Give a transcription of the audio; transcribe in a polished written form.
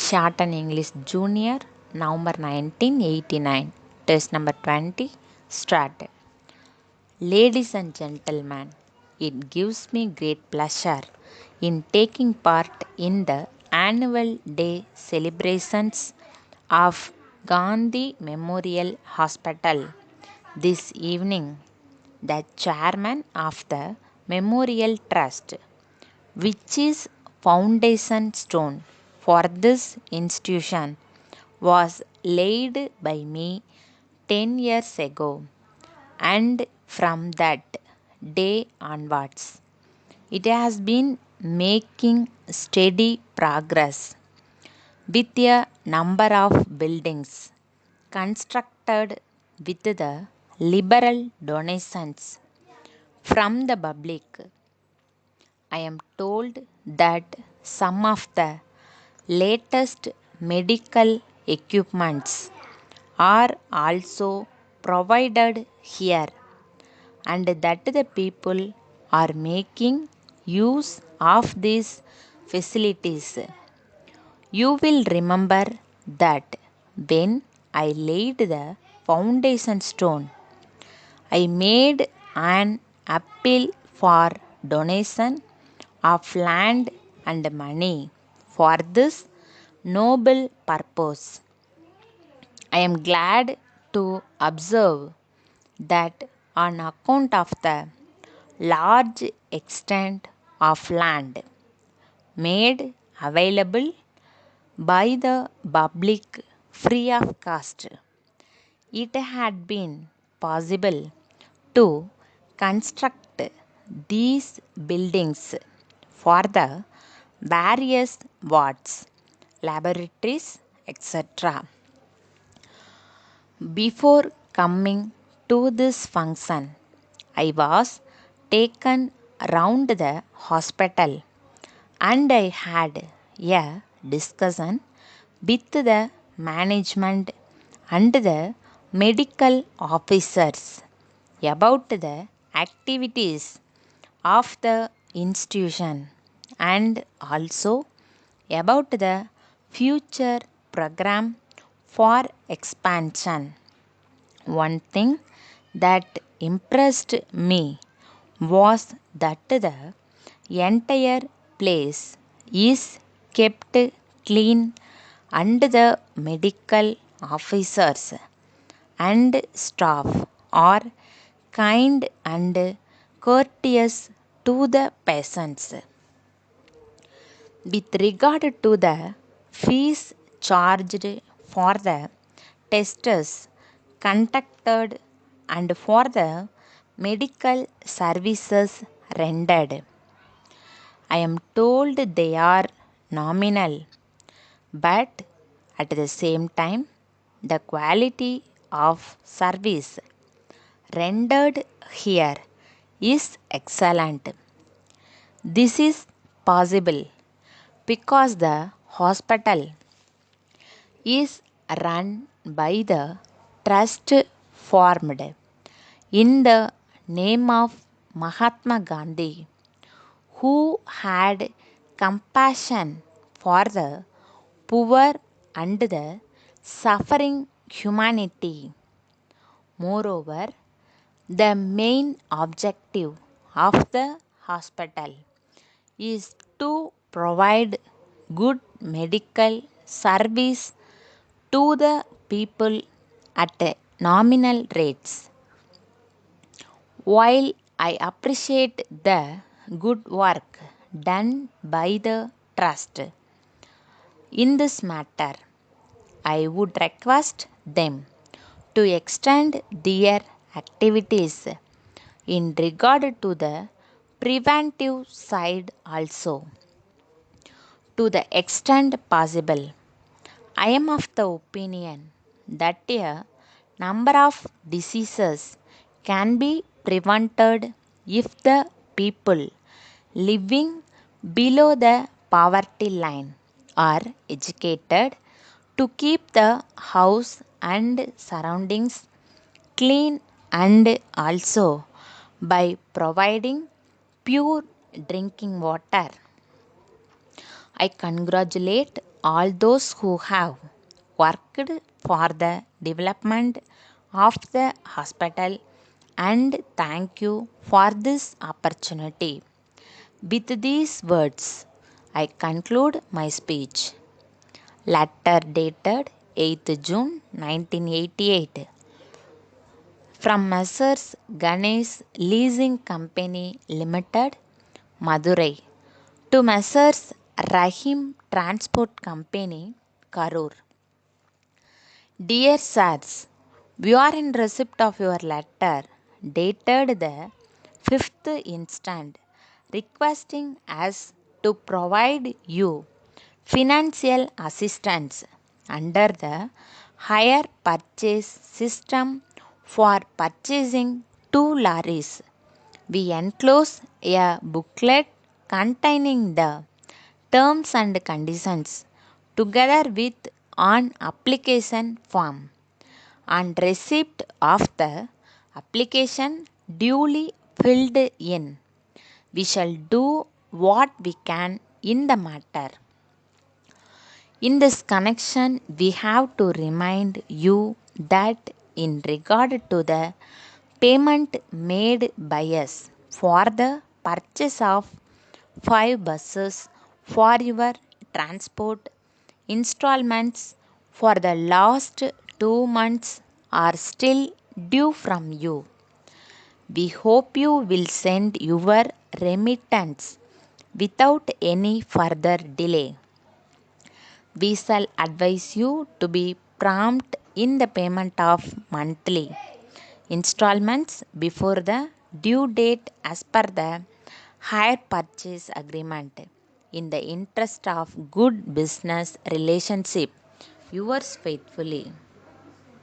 Shatton English Junior, November 1989, test number 20, started. Ladies and gentlemen, it gives me great pleasure in taking part in the annual day celebrations of Gandhi Memorial Hospital. This evening, the chairman of the Memorial Trust, which is foundation stone for this institution, was laid by me 10 years ago, and from that day onwards it has been making steady progress with a number of buildings constructed with the liberal donations from the public. I am told that some of the latest medical equipments are also provided here, and that the people are making use of these facilities. You will remember that when I laid the foundation stone, I made an appeal for donation of land and money for this noble purpose. I am glad to observe that on account of the large extent of land made available by the public free of cost, it had been possible to construct these buildings for the various wards, laboratories, etc. Before coming to this function, I was taken round the hospital and I had a discussion with the management and the medical officers about the activities of the institution and also about the future program for expansion. One thing that impressed me was that the entire place is kept clean and the medical officers and staff are kind and courteous to the patients. With regard to the fees charged for the tests conducted and for the medical services rendered, I am told they are nominal, but at the same time, the quality of service rendered here is excellent. This is possible because the hospital is run by the trust formed in the name of Mahatma Gandhi, who had compassion for the poor and the suffering humanity. Moreover, the main objective of the hospital is to provide good medical service to the people at nominal rates. While I appreciate the good work done by the trust in this matter, I would request them to extend their activities in regard to the preventive side also, to the extent possible. I am of the opinion that a number of diseases can be prevented if the people living below the poverty line are educated to keep the house and surroundings clean, and also by providing pure drinking water. I congratulate all those who have worked for the development of the hospital and thank you for this opportunity. With these words, I conclude my speech. Letter dated 8th June 1988 from Messrs. Ganesh Leasing Company Limited, Madurai, to Messrs. Rahim Transport Company, Karur. Dear sirs, we are in receipt of your letter dated the 5th instant requesting us to provide you financial assistance under the hire purchase system for purchasing two lorries. We enclose a booklet containing the terms and conditions together with an application form. On receipt of the application duly filled in, we shall do what we can in the matter. In this connection, we have to remind you that in regard to the payment made by us for the purchase of 5 buses for your transport, installments for the last 2 months are still due from you. We hope you will send your remittance without any further delay. We shall advise you to be prompt in the payment of monthly installments before the due date as per the hire purchase agreement in the interest of good business relationship. Yours faithfully.